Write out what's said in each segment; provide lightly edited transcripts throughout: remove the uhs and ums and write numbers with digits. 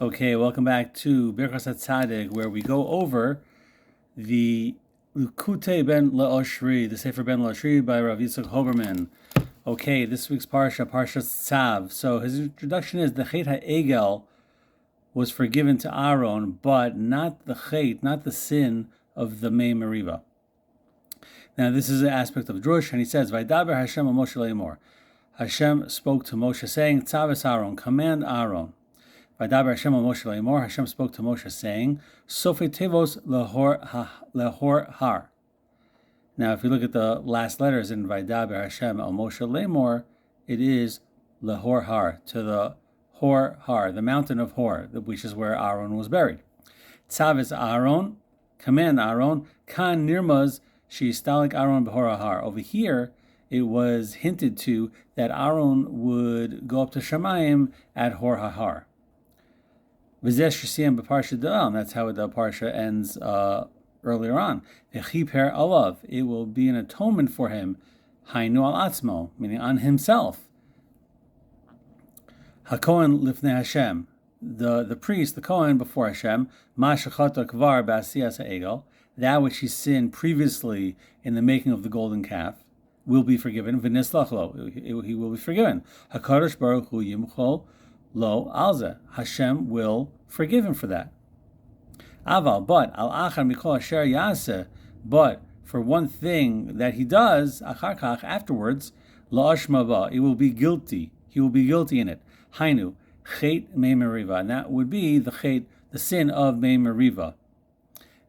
Okay, welcome back to Birkas HaTzaddik, where we go over the Likutei Ben Le'oshri, the Sefer Ben Le'oshri by Rav Yitzchak Hoberman. Okay, this week's parshas Tzav. So his introduction is the Chet HaEgel was forgiven to Aaron, but not the Chet, not the sin of the Mei Meriva. Now this is an aspect of Drush, and he says, Vaydaber Hashem al Moshe le'emor. Hashem spoke to Moshe saying, Tzav es Aaron, command Aaron. Vaydaber Hashem al Moshe le'emor. Hashem spoke to Moshe saying, Sofei tevos lehor har. Now, if you look at the last letters in Vaydaber Hashem al Moshe le'emor, it is lehor har, to the Hor har, the mountain of Hor, which is where Aaron was buried. Tzav es Aaron, command Aaron. Kan nirmaz sheistalik Aaron b'hor har. Over here, it was hinted to that Aaron would go up to Shemayim at Hor har. V'zeh shesiyam b'parsha de'al. That's how the parsha ends earlier on. V'chiper alav. It will be an atonement for him. Hainu al atzmo, meaning on himself. HaKohen lifnei Hashem. The priest, the Kohen before Hashem. Ma shechata kvar b'asiyas ha'egel. That which he sinned previously in the making of the golden calf will be forgiven. V'nislach lo. He will be forgiven. HaKadosh Baruch Hu yimchol lo alze. Hashem will forgive him for that. Aval, but al achar mikol asher yaseh. But for one thing that he does, achar kach, afterwards, lo ashma ba. It will be guilty. He will be guilty in it. Hainu, chet mei meriva. And that would be the chet, the sin of mei meriva.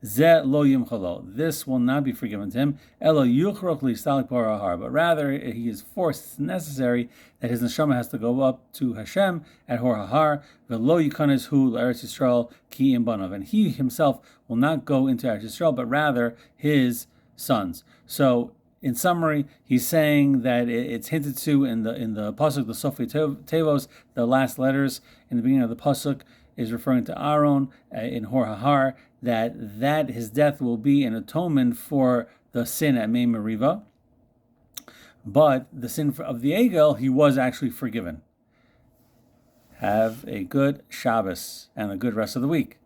Ze lo yimchalo. This will not be forgiven to him. Elo yuchrok l'istalik porahar. But rather, he is forced, it's necessary that his neshama has to go up to Hashem at Hor HaHar. V'lo yikanes hu l'Eretz Yisrael ki im banav. And he himself will not go into Eretz Yisrael, but rather his sons. So, in summary, he's saying that it's hinted to in the pasuk, the Sofei Tevos, the last letters in the beginning of the pasuk, is referring to Aaron in Hor HaHar, that his death will be an atonement for the sin at Mei Meriva. But the sin of the Egel, he was actually forgiven. Have a good Shabbos and a good rest of the week.